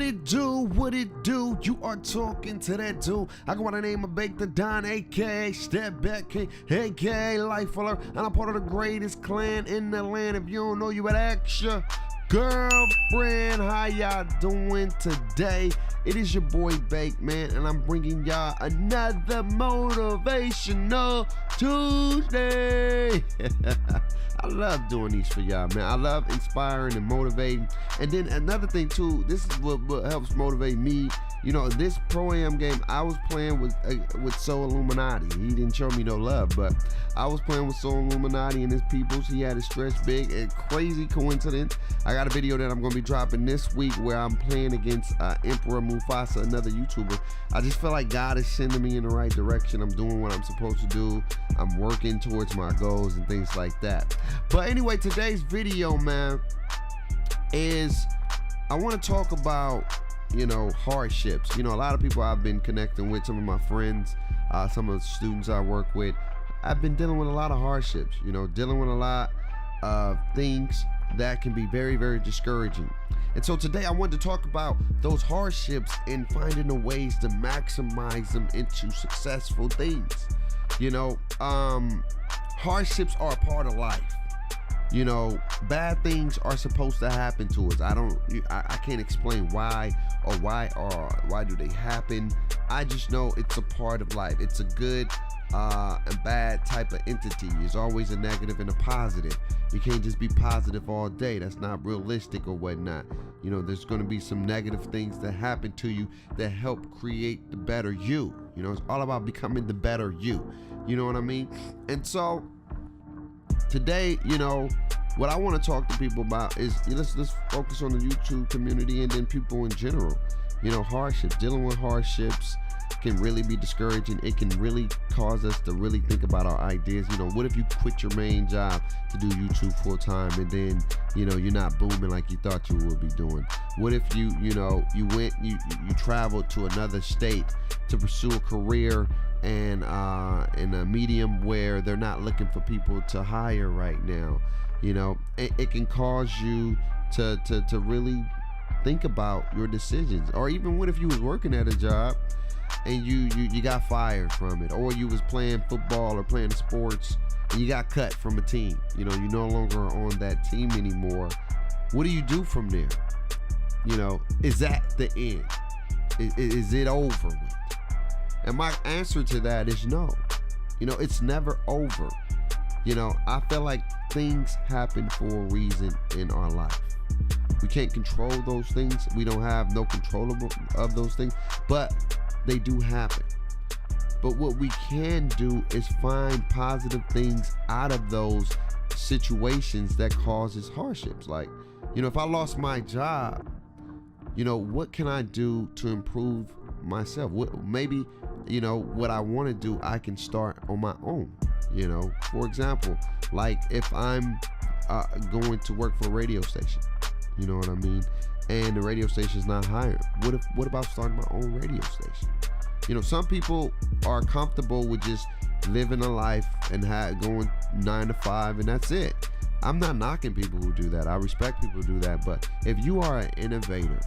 it do? What it do? You are talking to that dude. I go by the name of BAKEDADON, aka Step Back, aka Life Alert, and I'm part of the greatest clan in the land. If you don't know, you better ask your girlfriend. How y'all doing today? It is your boy Bake, man, and I'm bringing y'all another motivational Tuesday. I love doing these for y'all, man. I love inspiring and motivating. And then another thing too, this is what helps motivate me. You know, this Pro-Am game I was playing with Soul Illuminati. He didn't show me no love, but I was playing with Soul Illuminati and his peoples. He had his stretch big. A crazy coincidence. I got a video that I'm going to be dropping this week where I'm playing against Emperor Mufasa, another YouTuber. I just feel like God is sending me in the right direction. I'm doing what I'm supposed to do. I'm working towards my goals and things like that. But anyway, today's video, man, is I want to talk about, you know, hardships. You know, a lot of people I've been connecting with, some of my friends, some of the students I work with, I've been dealing with a lot of hardships, you know, dealing with a lot of things that can be very, very discouraging. And so today I wanted to talk about those hardships and finding the ways to maximize them into successful things. You know, hardships are a part of life. You know, bad things are supposed to happen to us. I can't explain why do they happen. I just know it's a part of life. It's a good and bad type of entity. There's always a negative and a positive. You can't just be positive all day. That's not realistic or whatnot. You know, there's going to be some negative things that happen to you that help create the better you. You know, it's all about becoming the better you. You know what I mean? And so today, you know, what I want to talk to people about is let's focus on the YouTube community and then people in general. You know, hardships, dealing with hardships can really be discouraging. It can really cause us to really think about our ideas. You know, what if you quit your main job to do YouTube full time and then, you know, you're not booming like you thought you would be doing? What if you traveled to another state to pursue a career and in a medium where they're not looking for people to hire right now? You know, it can cause you to really think about your decisions. Or even what if you was working at a job and you got fired from it, or you was playing football or playing sports and you got cut from a team. You know, you're no longer on that team anymore. What do you do from there? You know, is that the end? Is it over with? And my answer to that is no. You know, it's never over. You know, I feel like things happen for a reason in our life. We can't control those things. We don't have no control of those things, but they do happen. But what we can do is find positive things out of those situations that causes hardships. Like, you know, if I lost my job, you know, what can I do to improve myself? Maybe, you know, what I want to do, I can start on my own. You know, for example, like if I'm going to work for a radio station, you know what I mean, and the radio station is not hiring, what about starting my own radio station? You know, some people are comfortable with just living a life and going 9 to 5 and that's it. I'm not knocking people who do that. I respect people who do that. But if you are an innovator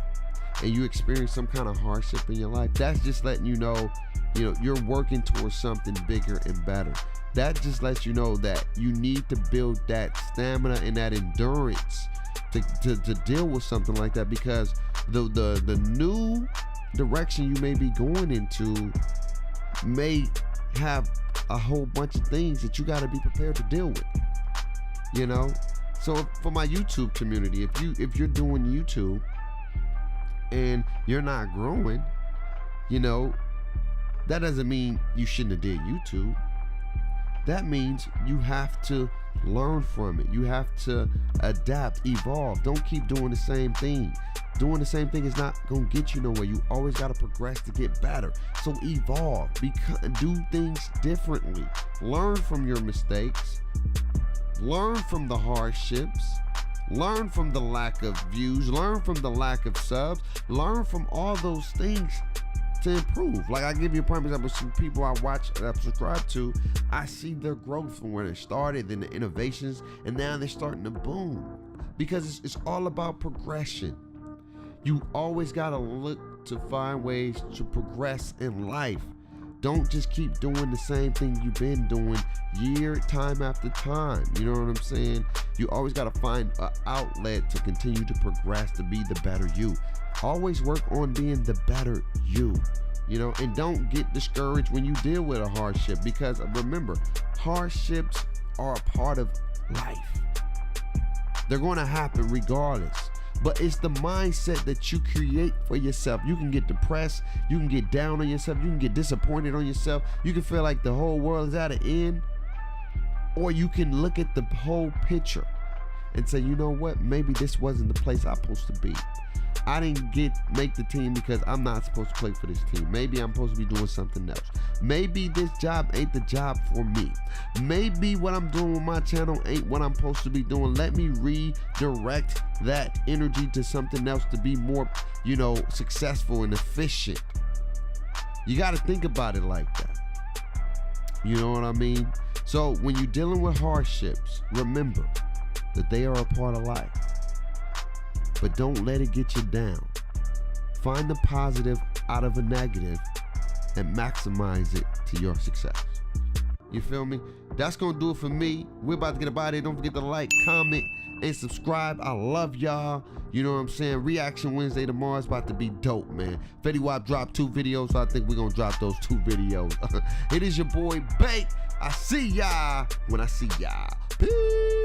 and you experience some kind of hardship in your life, that's just letting you know, you're working towards something bigger and better. That just lets you know that you need to build that stamina and that endurance to deal with something like that, because the new direction you may be going into may have a whole bunch of things that you got to be prepared to deal with. You know, so for my YouTube community, if you're doing YouTube and you're not growing, you know, that doesn't mean you shouldn't have did YouTube. That means you have to learn from it. You have to adapt, evolve. Don't keep doing the same thing. Doing the same thing is not going to get you nowhere. You always got to progress to get better. So evolve, do things differently. Learn from your mistakes. Learn from the hardships. Learn from the lack of views. Learn from the lack of subs. Learn from all those things to improve. Like, I give you a prime example. Some people I watch that I subscribe to, I see their growth from where they started, then the innovations, and now they're starting to boom. Because it's all about progression. You always gotta look to find ways to progress in life. Don't just keep doing the same thing you've been doing time after time. You know what I'm saying? You always got to find an outlet to continue to progress, to be the better you. Always work on being the better you, you know, and don't get discouraged when you deal with a hardship, because remember, hardships are a part of life. They're going to happen regardless. But it's the mindset that you create for yourself. You can get depressed. You can get down on yourself. You can get disappointed on yourself. You can feel like the whole world is at an end. Or you can look at the whole picture and say, you know what? Maybe this wasn't the place I'm supposed to be. I didn't make the team because I'm not supposed to play for this team. Maybe I'm supposed to be doing something else. Maybe this job ain't the job for me. Maybe what I'm doing with my channel ain't what I'm supposed to be doing. Let me redirect that energy to something else to be more, you know, successful and efficient. You got to think about it like that. You know what I mean? So when you're dealing with hardships, remember that they are a part of life. But don't let it get you down. Find the positive out of a negative and maximize it to your success. You feel me? That's gonna do it for me. We're about to get up out of here. Don't forget to like, comment, and subscribe. I love y'all. You know what I'm saying? Reaction Wednesday tomorrow is about to be dope, man. Fetty Wap dropped 2 videos, so I think we're gonna drop those 2 videos. It is your boy Bake. I see y'all when I see y'all. Peace.